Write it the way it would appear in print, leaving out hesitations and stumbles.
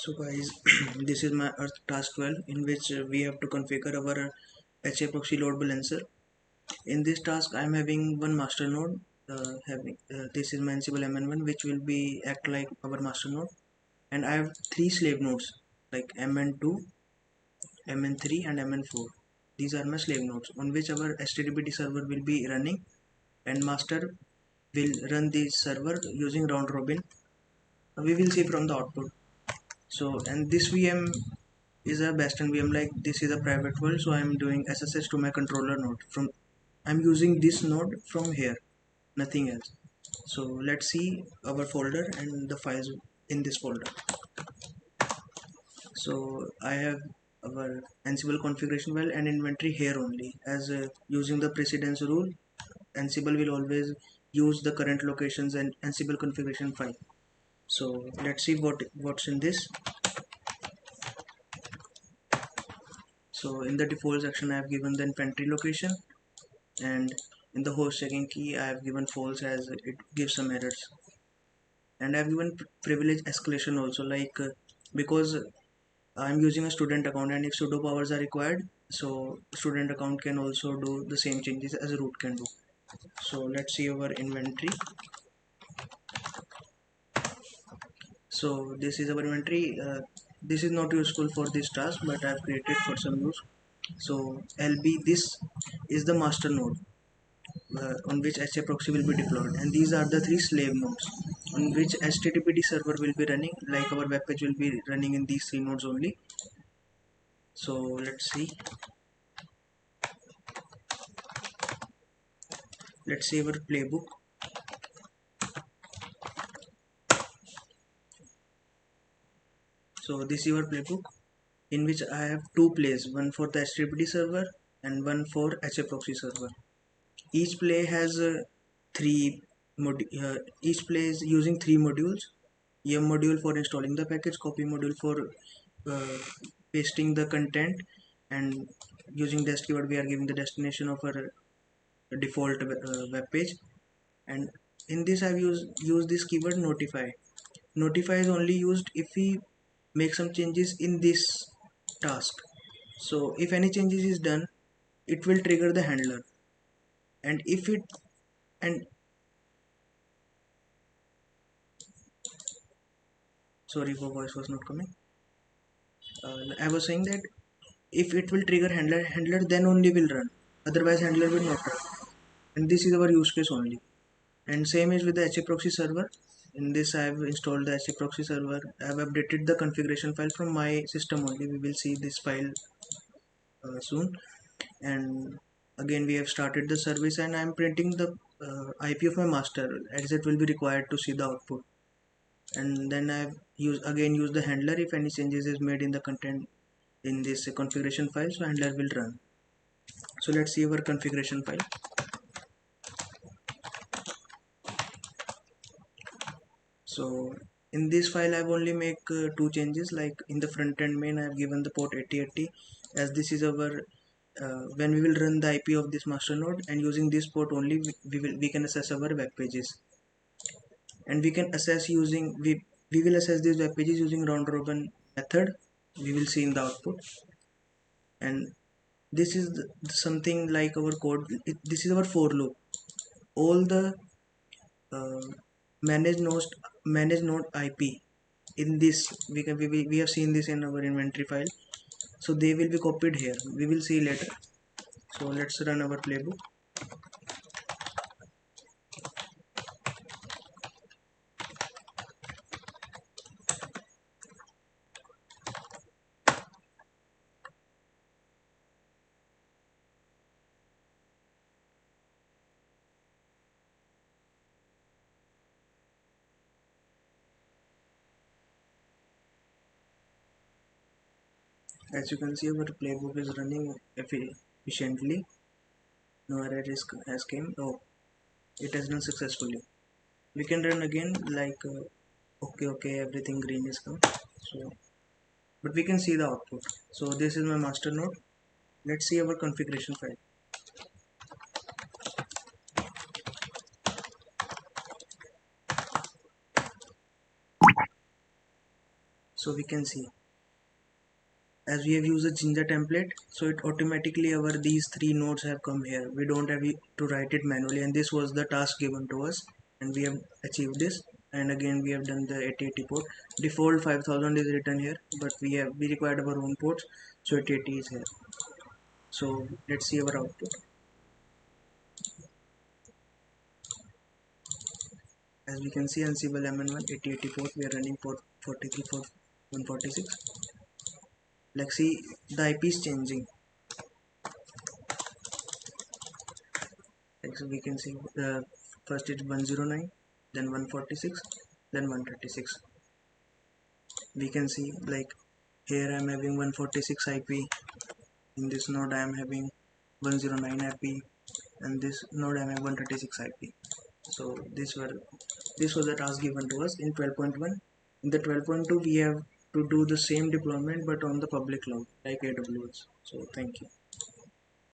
So guys, this is my Earth task 12 in which we have to configure our HA proxy load balancer. In this task I am having one master node, having this is my Ansible MN1 which will be act like our master node, and I have three slave nodes like MN2, MN3 and MN4. These are my slave nodes on which our HTTP server will be running, and master will run the server using round robin. We will see from the output. So, and this VM is a Bastion VM, like this is a private world, so I'm doing SSH to my controller node. From I'm using this node from here, nothing else. So let's see our folder and the files in this folder. So I have our Ansible configuration file and inventory here only, as using the precedence rule, Ansible will always use the current locations and Ansible configuration file. So let's see what's in this. So in the default section I have given the inventory location, and in the host checking key I have given false as it gives some errors, and I have given privilege escalation also, like because I'm using a student account, and if sudo powers are required, so student account can also do the same changes as a root can do. So let's see our inventory. So this is our inventory. This is not useful for this task, but I have created for some use. So LB, this is the master node on which HA proxy will be deployed, and these are the three slave nodes on which HTTPD server will be running, like our web page will be running in these three nodes only. So let's see our playbook. So this is our playbook in which I have two plays, one for the HTTPD server and one for HA proxy server. Each play has each play is using three modules: yum module for installing the package, copy module for uh, pasting the content, and using dest keyword we are giving the destination of our default web page. And in this I've used this keyword notify. Notify is only used if we make some changes in this task. So if any changes is done, it will trigger the handler, and if it and sorry for voice was not coming. I was saying that if it will trigger handler then only will run, otherwise handler will not run, and this is our use case only. And same is with the HA proxy server. In this I have installed the HA proxy server. I have updated the configuration file from my system only. We will see this file soon. And again we have started the service, and I am printing the IP of my master as it will be required to see the output. And then I use the handler if any changes is made in the content in this configuration file, so handler will run. So let's see our configuration file. So in this file I've only make two changes, like in the front end main I've given the port 8080, as this is our when we will run the IP of this master node, and using this port only we can access our web pages, and we can assess using we will assess these web pages using round robin method. We will see in the output. And this is something like our code. This is our for loop. All the uh, manage node IP in this we have seen this in our inventory file, so they will be copied here. We will see later. So let's run our playbook. As you can see, our playbook is running efficiently. No error has came. Oh, it has run successfully. We can run again, like okay, everything green is come. So but we can see the output. So this is my master node. Let's see our configuration file. So we can see, as we have used a Jinja template, so it automatically our these three nodes have come here. We don't have to write it manually, and this was the task given to us, and we have achieved this. And again we have done the 8080 port. Default 5000 is written here, but we required our own ports, so 8080 is here. So let's see our output. As we can see, Ansible MN1 8080 port, we are running port 43 for 146. Let's see, the IP is changing. Like, so we can see first it's 109, then 146, then 136. We can see, like, here I am having 146 IP, in this node I am having 109 IP, and this node I am having 136 IP. So this was the task given to us in 12.1. In the 12.2 we have to do the same deployment but on the public cloud like AWS. So thank you.